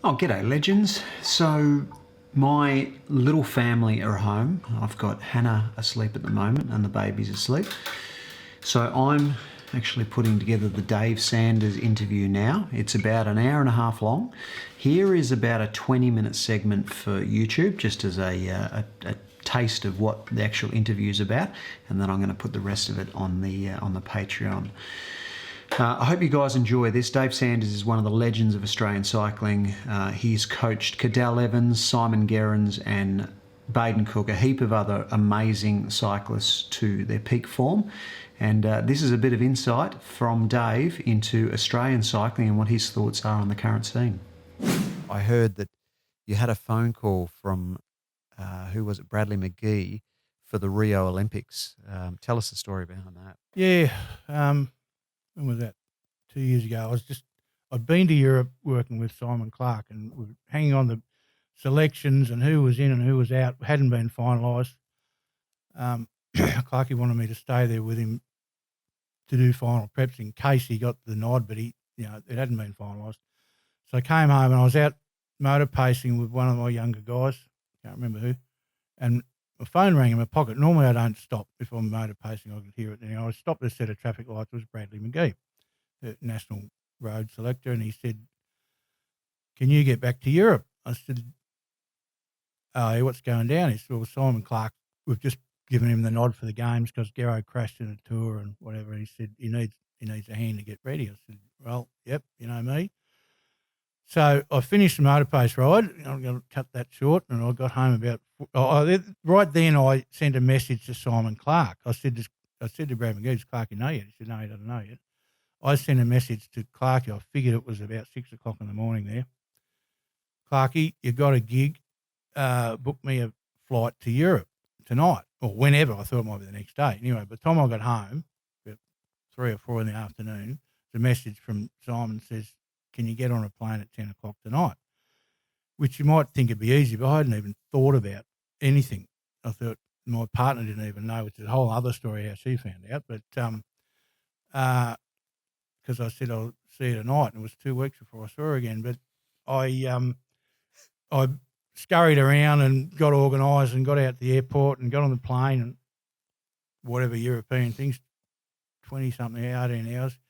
Oh, g'day legends. So my little family are home. I've got Hannah asleep at the moment and the baby's asleep. So I'm actually putting together the Dave Sanders interview now. It's about an hour and a half long. Here is about a 20-minute segment for YouTube, just as a taste of what the actual interview is about, and then I'm going to put the rest of it on the Patreon. I hope you guys enjoy this. Dave Sanders is one of the legends of Australian cycling. He's coached Cadel Evans, Simon Gerrans and Baden Cook, a heap of other amazing cyclists to their peak form. And this is a bit of insight from Dave into Australian cycling and what his thoughts are on the current scene. I heard that you had a phone call from, who was it, Bradley McGee for the Rio Olympics. Tell us the story behind that. Yeah, when was that? 2 years ago. I'd been to Europe working with Simon Clark, and we were hanging on the selections and who was in and who was out. Hadn't been finalised. Clarky wanted me to stay there with him to do final preps in case he got the nod, but it hadn't been finalised. So I came home and I was out motor pacing with one of my younger guys. Can't remember who. And my phone rang in my pocket. Normally I don't stop if I'm motor pacing. I can hear it. And I stopped at a set of traffic lights. It was Bradley McGee, the national road selector, and he said, "Can you get back to Europe?" I said, "Oh, yeah, what's going down?" He said, "Well, Simon Clark, we've just given him the nod for the games because Gerro crashed in a tour and whatever." And he said, he needs a hand to get ready." I said, "Well, yep, you know me." So I finished the motor pace ride. I'm going to cut that short, and I got home about right then. I sent a message to Simon Clark. I said to Brad McGee, "Does Clarky know yet?" He said, "No, he doesn't know yet." I sent a message to Clarky. I figured it was about 6 o'clock in the morning there. "Clarky, you got a gig. Book me a flight to Europe tonight or whenever." I thought it might be the next day. Anyway, by the time I got home, about 3 or 4 in the afternoon, the message from Simon says, "Can you get on a plane at 10 o'clock tonight?" Which you might think would be easy, but I hadn't even thought about anything. I thought my partner didn't even know, which is a whole other story how she found out. But because I said I'll see her tonight, and it was 2 weeks before I saw her again. But I scurried around and got organised and got out the airport and got on the plane and whatever European things, 20-something, 18 hours.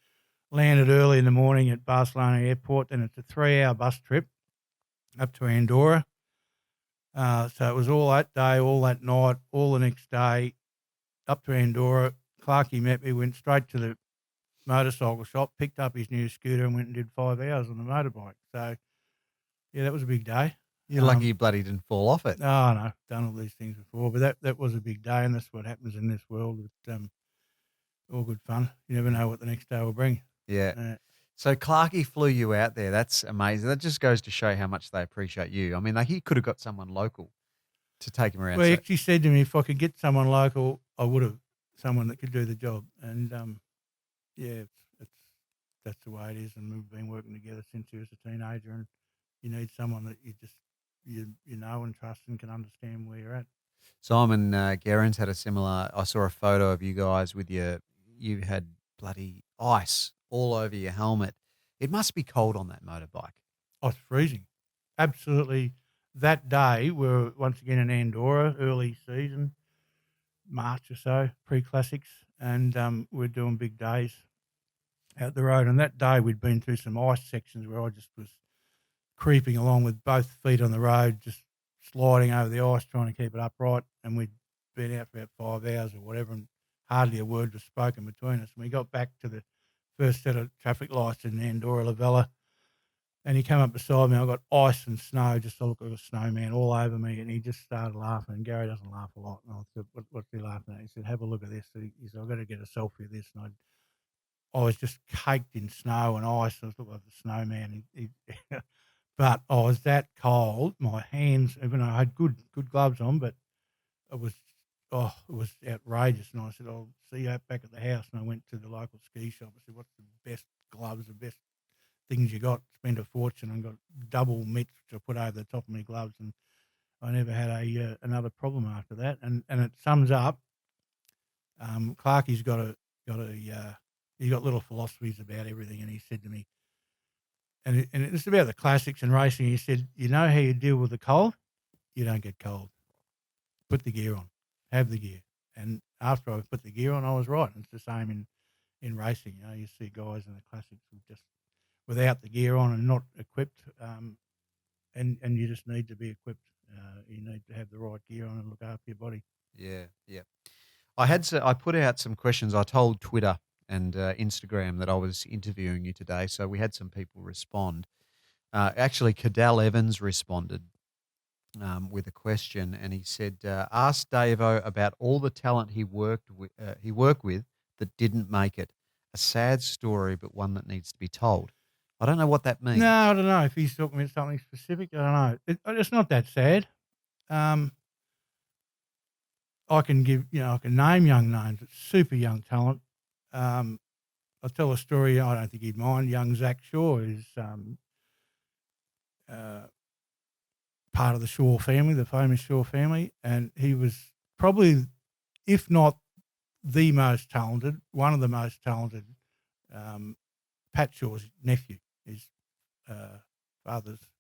Landed early in the morning at Barcelona airport. Then it's a 3-hour bus trip up to Andorra. So it was all that day, all that night, all the next day, up to Andorra. Clarky met me, went straight to the motorcycle shop, picked up his new scooter and went and did 5 hours on the motorbike. So, yeah, that was a big day. You're lucky you bloody didn't fall off it. Oh, no, done all these things before, but that was a big day, and that's what happens in this world with all good fun. You never know what the next day will bring. Yeah. So Clarky flew you out there. That's amazing. That just goes to show how much they appreciate you. I mean, he could have got someone local to take him around. Well, he actually said to me, if I could get someone local, I would have, someone that could do the job. And, yeah, that's the way it is. And we've been working together since he was a teenager, and you need someone that you know and trust and can understand where you're at. Simon Gerrans had a similar. I saw a photo of you guys with you had bloody ice all over your helmet. It must be cold on that motorbike. Oh, it's freezing. Absolutely. That day, we were once again in Andorra, early season, March or so, pre-classics, and we're doing big days out the road. And that day, we'd been through some ice sections where I just was creeping along with both feet on the road, just sliding over the ice, trying to keep it upright. And we'd been out for about 5 hours or whatever, and hardly a word was spoken between us. And we got back to the first set of traffic lights in Andorra La Vella, and he came up beside me. I got ice and snow, just I looked like a snowman all over me, and he just started laughing. And Gary doesn't laugh a lot. And I said, what's he laughing at? He said, "Have a look at this." He said, "I've got to get a selfie of this." And I was just caked in snow and ice. I looked like a snowman. But I was that cold. My hands, even though I had good gloves on, but it was outrageous. And I said, "I'll see you back at the house." And I went to the local ski shop. I said, "What's the best gloves, the best things you got?" Spent a fortune and got double mitts, which I put over the top of my gloves. And I never had another problem after that. And it sums up Clarkie's he's got little philosophies about everything, and he said to me, and it's about the classics and racing. He said, "You know how you deal with the cold? You don't get cold. Put the gear on, have the gear." And after I put the gear on, I was right. And it's the same in racing. You know, you see guys in the classics who just without the gear on and not equipped, and you just need to be equipped. You need to have the right gear on and look after your body. Yeah, yeah. I put out some questions. I told Twitter and Instagram that I was interviewing you today, so we had some people respond. Actually, Cadel Evans responded with a question, and he said, "Ask Davo about all the talent he worked with that didn't make it. A sad story, but one that needs to be told." I don't know what that means. No, I don't know if he's talking about something specific. I don't know. It's not that sad. I can name young names. It's super young talent. I'll tell a story. I don't think he'd mind. Young Zach Shaw is part of the Shaw family, the famous Shaw family, and he was probably, if not the most talented, one of the most talented. Pat Shaw's nephew, his father's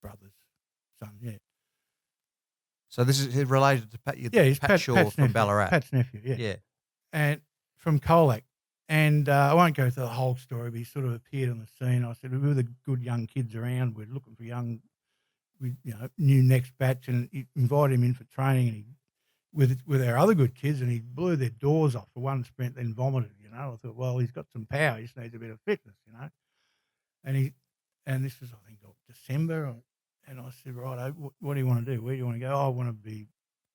brother's son. Yeah. So this is related to Pat, He's Pat Shaw Pat's from nephew, Ballarat. Pat's nephew, yeah. Yeah. And from Colac. And I won't go through the whole story, but he sort of appeared on the scene. I said, we were the good young kids around. We're looking for new next batch, and he invited him in for training, and he with our other good kids, and he blew their doors off for one sprint, then vomited. I thought, well, he's got some power. He just needs a bit of fitness, And this was, I think, December, and I said, right, what do you want to do? Where do you want to go? I want to be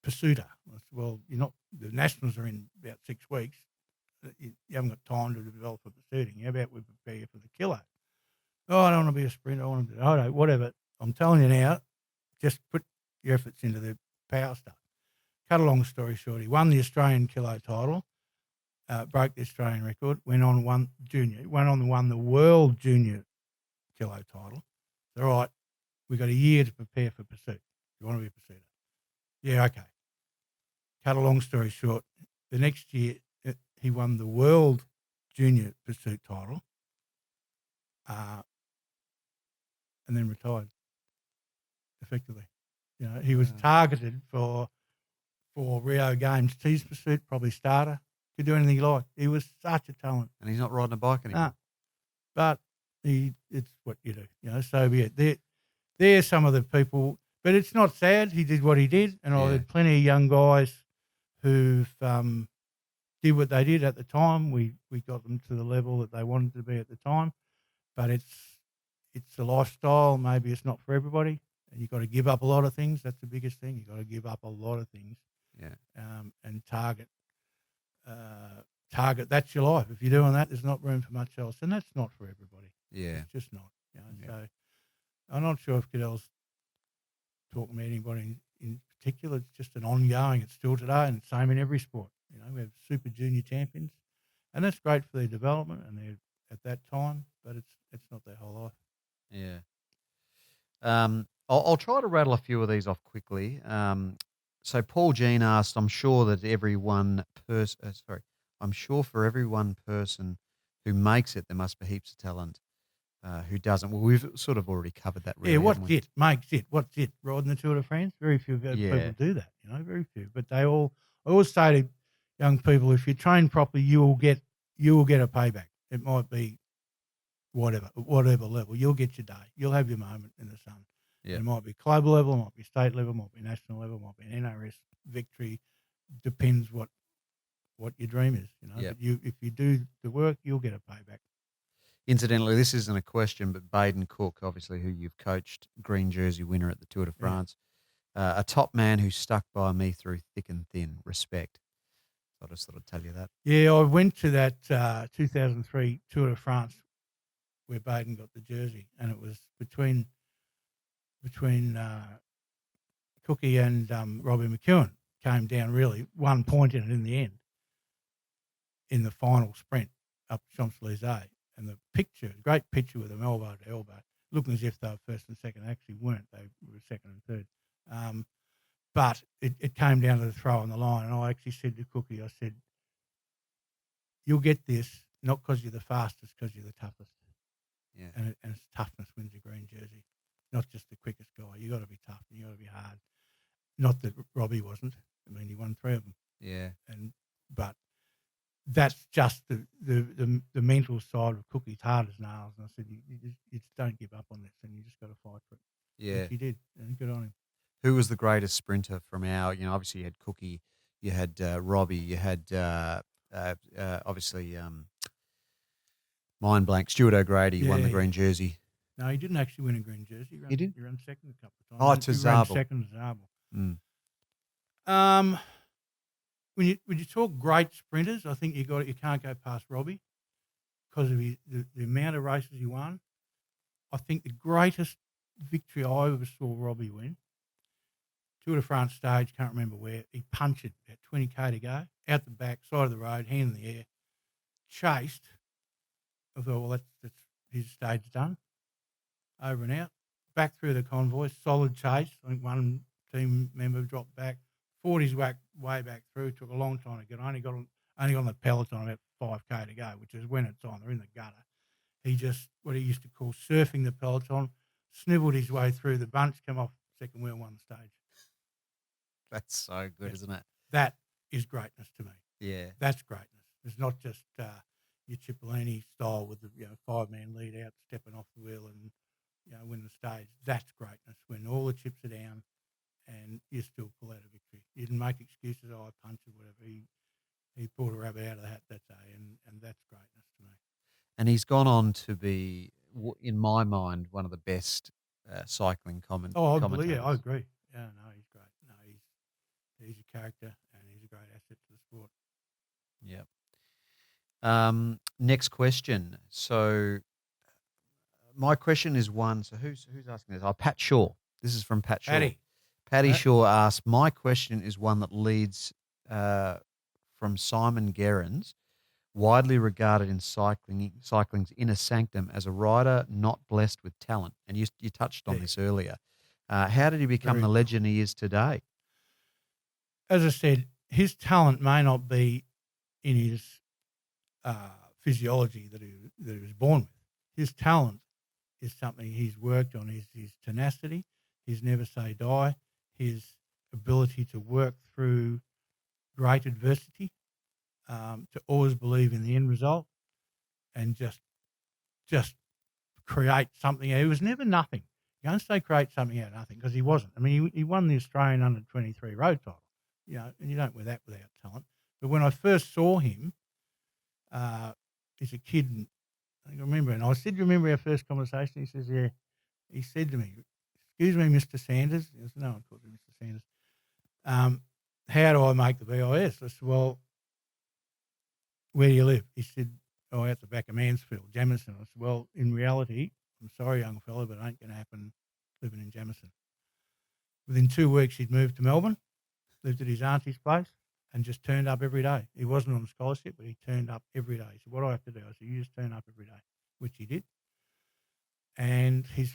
pursuiter. I said, well, you're not. The Nationals are in about 6 weeks. You haven't got time to develop for pursuing. How about we prepare you for the kilo? Oh, I don't want to be a sprinter. I want to do, whatever. I'm telling you now, just put your efforts into the power stuff. Cut a long story short, he won the Australian kilo title, broke the Australian record, went on and won the world junior kilo title. All right, we've got a year to prepare for pursuit. You want to be a pursuiter? Yeah, okay. Cut a long story short, the next year he won the world junior pursuit title, and then retired. Effectively, he was targeted for Rio Games tease pursuit, probably starter. Could do anything he liked. He was such a talent, And he's not riding a bike anymore. But it's what you do, So be it. They're some of the people, but it's not sad. He did what he did, and I had plenty of young guys who've did what they did at the time. We got them to the level that they wanted to be at the time, but it's a lifestyle. Maybe it's not for everybody, and you've got to give up a lot of things. That's the biggest thing. You've got to give up a lot of things. Yeah. And target. That's your life. If you're doing that, there's not room for much else, and that's not for everybody. Yeah. It's just not. So I'm not sure if Cadel's talking about anybody in particular. It's just an ongoing. It's still today, and it's same in every sport. We have super junior champions, and that's great for their development and they're at that time, but it's not their whole life. Yeah. I'll try to rattle a few of these off quickly. So Paul Jean asked, I'm sure for every one person who makes it, there must be heaps of talent who doesn't. Well, we've sort of already covered that. Really, what's it? Makes it? What's it? Riding the Tour de France? Very few people do that. Very few. But I always say to young people, if you train properly, you will get a payback. It might be whatever level. You'll get your day. You'll have your moment in the sun. Yeah. It might be club level, it might be state level, it might be national level, it might be an NRS victory. Depends what your dream is, But if you do the work, you'll get a payback. Incidentally, this isn't a question, but Baden Cook, obviously, who you've coached, green jersey winner at the Tour de France, a top man who stuck by me through thick and thin. Respect. So I just thought I'd tell you that. Yeah, I went to that 2003 Tour de France where Baden got the jersey, and it was between Cookie and Robbie McEwen. Came down really 1 point in it in the end, in the final sprint up Champs-Élysées. And the great picture with them elbow to elbow, looking as if they were first and second. They actually weren't. They were second and third. But it came down to the throw on the line, and I actually said to Cookie, I said, "You'll get this not because you're the fastest, because you're the toughest." Yeah. And it's toughness wins the green jersey, not just the quickest guy. You got to be tough and you got to be hard. Not that Robbie wasn't. I mean, he won 3 of them, Yeah. but that's just the mental side of Cookie's hard as nails. And I said, you just don't give up on this, and you just got to fight for it. Yeah. Which he did, and good on him. Who was the greatest sprinter from our? Obviously you had Cookie, you had Robbie, you had obviously mind blank. Stuart O'Grady won the green jersey. No, he didn't actually win a green jersey. He did? He ran second a couple of Oh, times. to He ran Zabel. second to Zabel. Mm. When you talk great sprinters, I think you can't go past Robbie because of the amount of races he won. I think the greatest victory I ever saw Robbie win, Tour de France stage, can't remember where, he punched at 20k to go, out the back, side of the road, hand in the air, chased. I thought, well, that's his stage done. Over and out, back through the convoy, solid chase. I think one team member dropped back, fought his way back through. Took a long time to get. Only on the peloton about 5k to go, which is when it's on. They're in the gutter. He just what he used to call surfing the peloton, snivelled his way through the bunch, come off second wheel, won the stage. That's so good, isn't it? That is greatness to me. Yeah. That's greatness. It's not just your Cipollini style with the 5-man lead out, stepping off the wheel and win the stage. That's greatness when all the chips are down and you still pull out a victory. You didn't make excuses. I punched or whatever. He pulled a rabbit out of the hat that day, and that's greatness to me. And he's gone on to be, in my mind, one of the best cycling commentators. I agree. Yeah, no, he's great. No, he's a character and he's a great asset to the sport. Yep. Next question. So my question is one. So who's asking this? Oh, Pat Shaw. This is from Pat Shaw. Patty Shaw asks, my question is one that leads from Simon Gerrans, widely regarded in cycling's inner sanctum as a rider not blessed with talent. And you touched on this earlier. How did he become the legend he is today? As I said, his talent may not be in his physiology that he was born with. His talent is something he's worked on. His tenacity, his never say die, his ability to work through great adversity, to always believe in the end result, and just create something. He was never nothing. You don't say create something out of nothing because he wasn't. I mean, he won the Australian under-23 road title, and you don't wear that without talent. But when I first saw him, as a kid, and I remember, and I said, remember our first conversation? He says, yeah. He said to me, excuse me, Mr. Sanders. I said, no one calls me Mr. Sanders. How do I make the BIS? I said, well, where do you live? He said, oh, out the back of Mansfield, Jamison. I said, well, in reality, I'm sorry, young fella, but it ain't going to happen living in Jamison. Within 2 weeks, he'd moved to Melbourne, lived at his auntie's place, and just turned up every day. He wasn't on a scholarship, but he turned up every day. He said, what do I have to do? I said, you just turn up every day, which he did. And the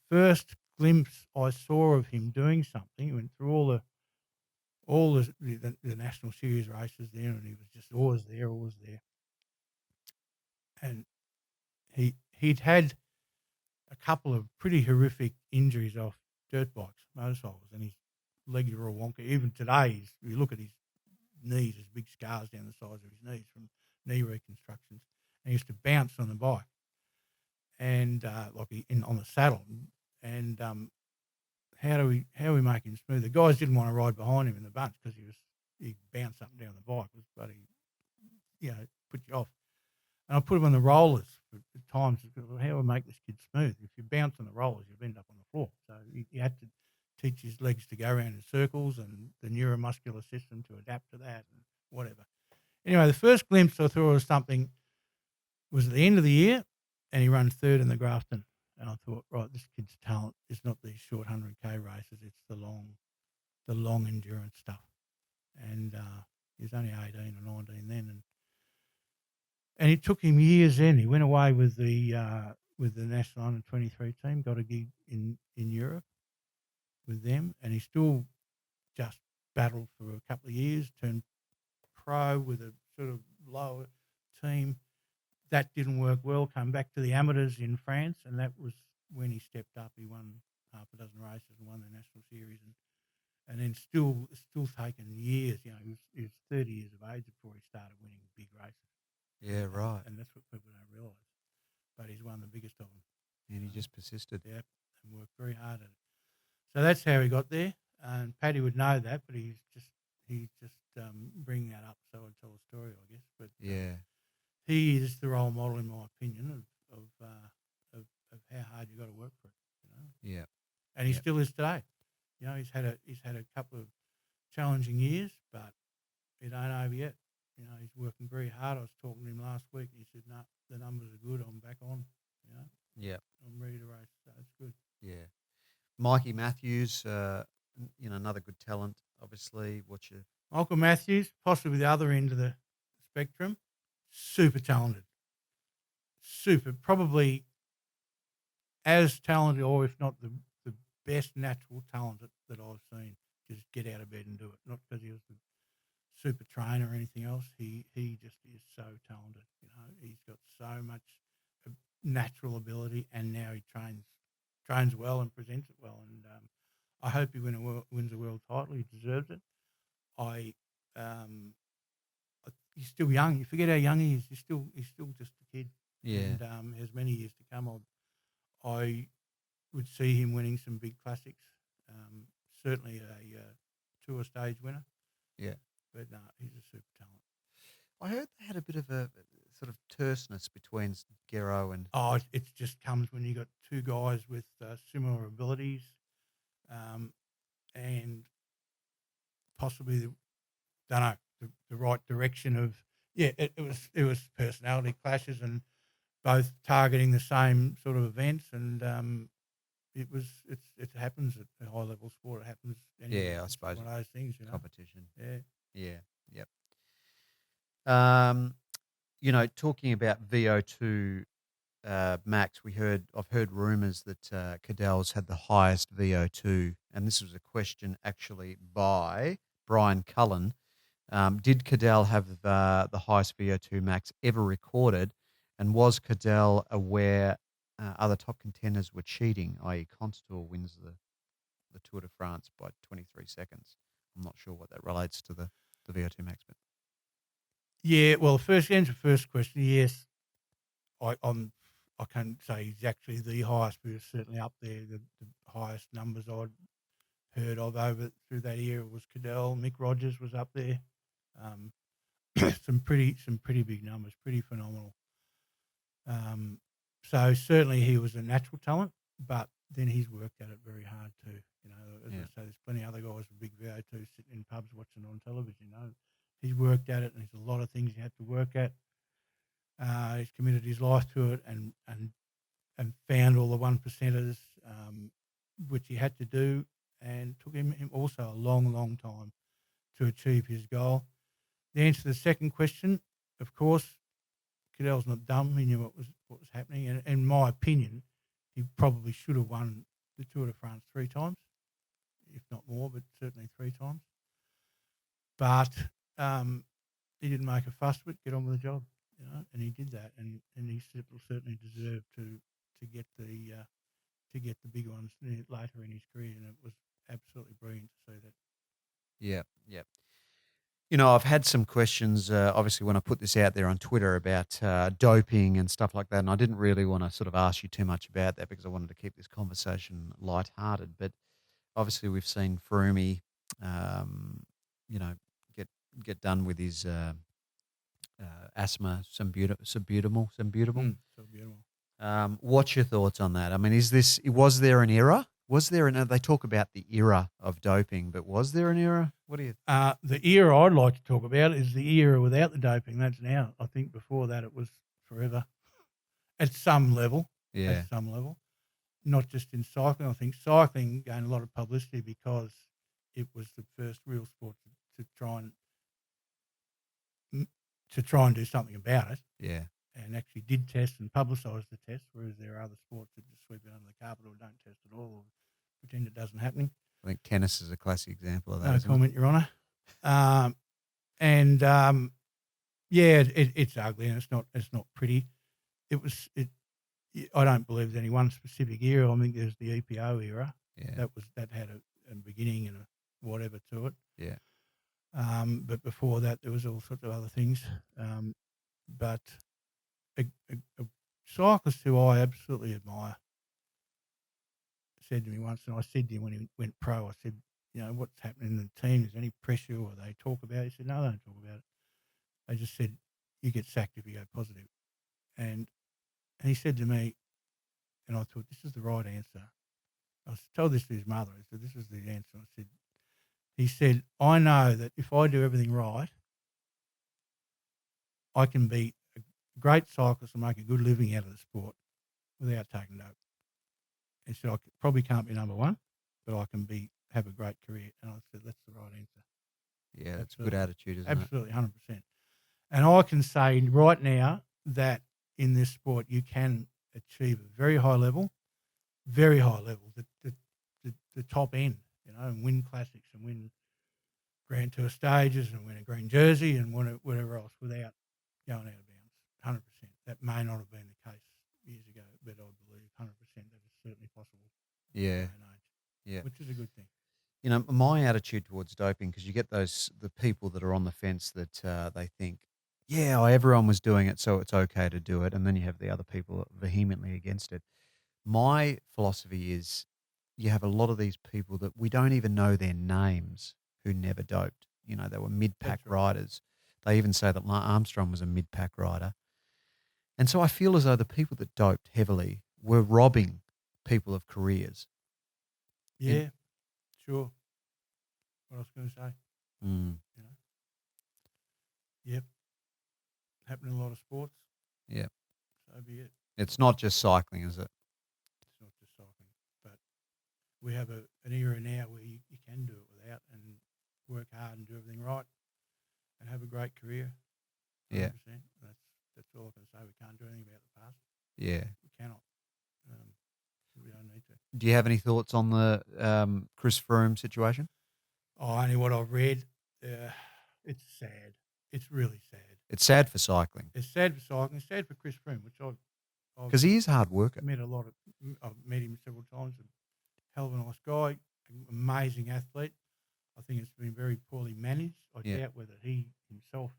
first glimpse I saw of him doing something, he went through all the national series races there, and he was just always there. And he'd had a couple of pretty horrific injuries off dirt bikes, motorcycles, and his legs are all wonky. Even today, you look at his knees, there's big scars down the sides of his knees from knee reconstructions. And he used to bounce on the bike and on the saddle. And how do we make him smooth? The guys didn't want to ride behind him in the bunch because he bounced up and down the bike. It was bloody, put you off. And I put him on the rollers at times. How do we make this kid smooth? If you bounce on the rollers, you'll end up on the floor. So you had to teach his legs to go around in circles and the neuromuscular system to adapt to that and whatever. Anyway, the first glimpse I thought of something was at the end of the year, and he ran third in the Grafton. And I thought, right, this kid's talent is not these short 100K races; it's the long endurance stuff. And he was only 18 or 19 then, and it took him years. Then he went away with the national under-23 team, got a gig in Europe, with them, and he still just battled for a couple of years, turned pro with a sort of lower team. That didn't work well. Came back to the amateurs in France, and that was when he stepped up. He won half a dozen races and won the national series, and then still taken years. You know, he was 30 years of age before he started winning big races. Yeah, right. And that's what people don't realise. But he's won the biggest of them. And he just persisted. Yeah, and worked very hard at it. So that's how he got there. And Paddy would know that, but he's just bringing that up so I'd tell a story, I guess. But Yeah. he is the role model, in my opinion, of how hard you got to work for it. You know. Yeah. And he still is today. You know, he's had a couple of challenging years, but it ain't over yet. You know, he's working very hard. I was talking to him last week, and he said, "No, the numbers are good. I'm back on. You know, Yeah. I'm ready to race. So it's good." Yeah. Mikey Matthews, another good talent, obviously. What's your... Michael Matthews, possibly the other end of the spectrum, super talented. Super, probably as talented, or if not the best natural talent that I've seen. Just get out of bed and do it. Not because he was the super trainer or anything else. He just is so talented. You know, he's got so much natural ability, and now he trains well and presents it well. And I hope he wins a world title. He deserves it. He's still young. You forget how young he is. He's still just a kid. Yeah. And has many years to come. I would see him winning some big classics. Certainly a tour stage winner. Yeah. But no, he's a super talent. I heard they had a bit of a sort of terseness between Gerro and... Oh, it just comes when you got two guys with similar abilities, and possibly the right direction of It was personality clashes and both targeting the same sort of events, and it happens at high level sport. It happens. Anyway. Yeah, I It's suppose. one of those things, you know. Competition. Yeah. Yeah. Yep. Talking about VO2 max, I've heard rumours that Cadel's had the highest VO2, and this was a question actually by Brian Cullen. Did Cadel have the highest VO2 max ever recorded, and was Cadel aware other top contenders were cheating, i.e. Contour wins the Tour de France by 23 seconds? I'm not sure what that relates to the VO2 max, but... Yeah, well, answer first question, yes. I can't say exactly the highest, but it's certainly up there. The highest numbers I'd heard of over through that era was Cadel. Mick Rogers was up there. Some pretty big numbers, pretty phenomenal. So certainly he was a natural talent, but then he's worked at it very hard too. You know, as I say, there's plenty of other guys with big VO2 sitting in pubs watching on television. You know, he's worked at it, and there's a lot of things you have to work at. He's committed his life to it, and found all the 1%ers, which he had to do, and took him also a long time to achieve his goal. The answer to the second question, of course, Cadel's not dumb. He knew what was happening, and in my opinion, he probably should have won the Tour de France 3 times, if not more, but certainly 3 times. But he didn't make a fuss of it. Get on with the job, you know, and he did that, and he certainly deserved to get the big ones later in his career, and it was absolutely brilliant to see that. Yeah. I've had some questions, obviously, when I put this out there on Twitter about doping and stuff like that, and I didn't really want to sort of ask you too much about that because I wanted to keep this conversation lighthearted. But obviously, we've seen Froome, get done with his asthma, salbutamol. So beautiful. What's your thoughts on that? I mean, was there an era? They talk about the era of doping, but was there an era? What do you... The era I'd like to talk about is the era without the doping. That's now. I think before that it was forever at some level. Yeah. At some level. Not just in cycling. I think cycling gained a lot of publicity because it was the first real sport to try and do something about it. Yeah. And actually did test and publicise the test, whereas there are other sports that just sweep it under the carpet or don't test at all or pretend it doesn't happen. I think tennis is a classic example of that. No isn't comment, Your Honour. And yeah, it's ugly and it's not pretty. I don't believe there's any one specific era. I think there's the EPO era. Yeah. That had a beginning and a whatever to it. Yeah. But before that, there was all sorts of other things. But a cyclist who I absolutely admire said to me once, and I said to him when he went pro, I said, what's happening in the team? Is there any pressure or they talk about it? He said, no, they don't talk about it. They just said, you get sacked if you go positive. And he said to me, and I thought, this is the right answer. I told this to his mother. I said, this is the answer. He said, I know that if I do everything right, I can be a great cyclist and make a good living out of the sport without taking dope. He said, I probably can't be number one, but I can have a great career. And I said, that's the right answer. Yeah, that's a good attitude, isn't Absolutely, 100%. And I can say right now that in this sport you can achieve a very high level, the top end, and win classics and win Grand Tour stages and win a green jersey and whatever else without going out of bounds. 100%. That may not have been the case years ago, but I believe 100% that is certainly possible. Yeah. Yeah. Which is a good thing. My attitude towards doping, because you get the people that are on the fence that they think, yeah, everyone was doing it, so it's okay to do it. And then you have the other people vehemently against it. My philosophy is you have a lot of these people that we don't even know their names who never doped. They were mid-pack riders. They even say that Armstrong was a mid-pack rider. And so I feel as though the people that doped heavily were robbing people of careers. Yeah, sure. What I was going to say. Yep. Happened in a lot of sports. Yeah. So be it. It's not just cycling, is it? It's not just cycling. But we have an era now where you can do it without and work hard and do everything right and have a great career. 100%. Yeah. That's all I can say. We can't do anything about the past. Yeah. We cannot. We don't need to. Do you have any thoughts on the Chris Froome situation? Only what I've read. It's sad. It's really sad. It's sad for cycling. It's sad for cycling. It's sad for Chris Froome, which because he is hard worker. I've met him several times. A hell of a nice guy, amazing athlete. I think it's been very poorly managed. I doubt whether he himself,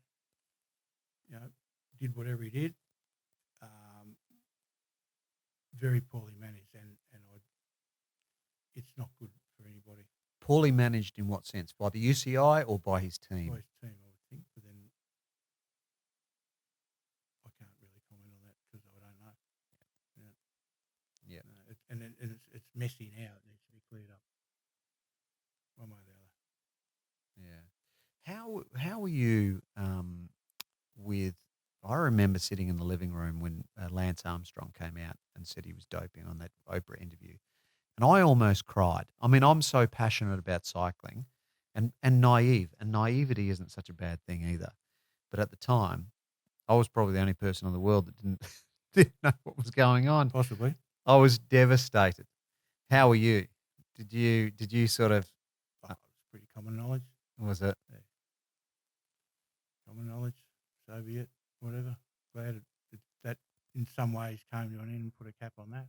did whatever he did. Very poorly managed, and it's not good for anybody. Poorly managed in what sense? By the UCI or by his team? By his team, I would think. But then I can't really comment on that because I don't know. Yeah. It's messy now. It needs to be cleared up one way or the other. Yeah. How were you with? I remember sitting in the living room when Lance Armstrong came out and said he was doping on that Oprah interview. And I almost cried. I mean, I'm so passionate about cycling and naive. And naivety isn't such a bad thing either. But at the time, I was probably the only person in the world that didn't know what was going on. Possibly. I was devastated. How were you? Did you sort of... It was pretty common knowledge. Was it? Yeah. Common knowledge. So be it. Whatever. Glad that in some ways came to an end and put a cap on that.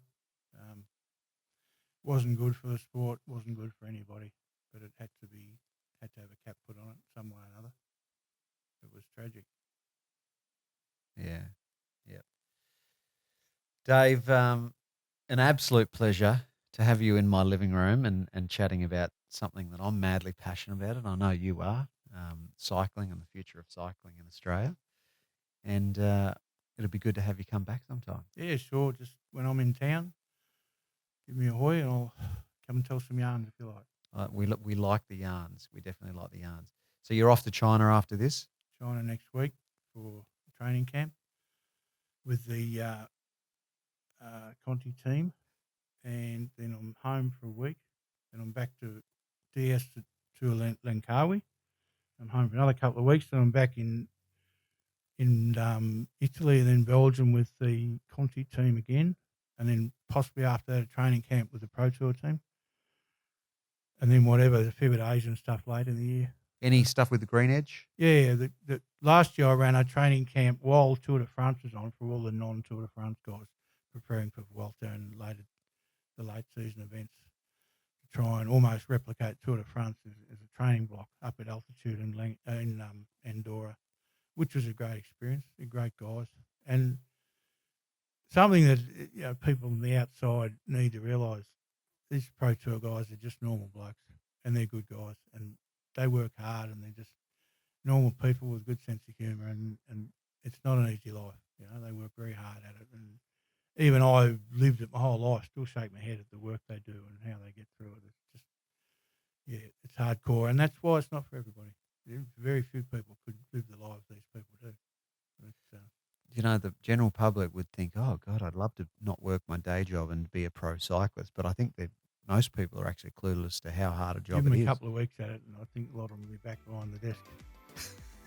Wasn't good for the sport, wasn't good for anybody, but it had to have a cap put on it some way or another. It was tragic. Yeah. Yep. Dave, an absolute pleasure to have you in my living room and chatting about something that I'm madly passionate about, and I know you are, cycling and the future of cycling in Australia. And it'll be good to have you come back sometime. Yeah, sure. Just when I'm in town, give me a hoy and I'll come and tell some yarns if you like. We like the yarns. We definitely like the yarns. So you're off to China after this? China next week for a training camp with the Conti team, and then I'm home for a week, and I'm back to DS to Langkawi. I'm home for another couple of weeks, and I'm back in Italy and then Belgium with the Conti team again, and then possibly after that a training camp with the Pro Tour team. and then whatever, a fair bit of Asian stuff later in the year. Any stuff with the green edge? Yeah, the last year I ran a training camp while Tour de France was on for all the non-Tour de France guys preparing for Vuelta and the late season events to try and almost replicate Tour de France as a training block up at altitude in Andorra, which was a great experience. They're great guys. And something that people on the outside need to realise, these Pro Tour guys are just normal blokes and they're good guys and they work hard and they're just normal people with a good sense of humour and it's not an easy life. They work very hard at it. And even I lived it my whole life, still shake my head at the work they do and how they get through it. It's just, it's hardcore. And that's why it's not for everybody. Very few people could live the lives these people do. The general public would think, oh, God, I'd love to not work my day job and be a pro cyclist. But I think that most people are actually clueless to how hard a job Give it them is. a couple of weeks at it, and I think a lot of them will be back behind the desk.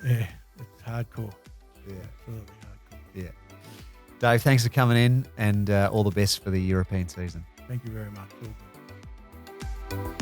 Yeah, it's hardcore. Yeah. Absolutely hardcore. Yeah. Dave, thanks for coming in and all the best for the European season. Thank you very much. All good.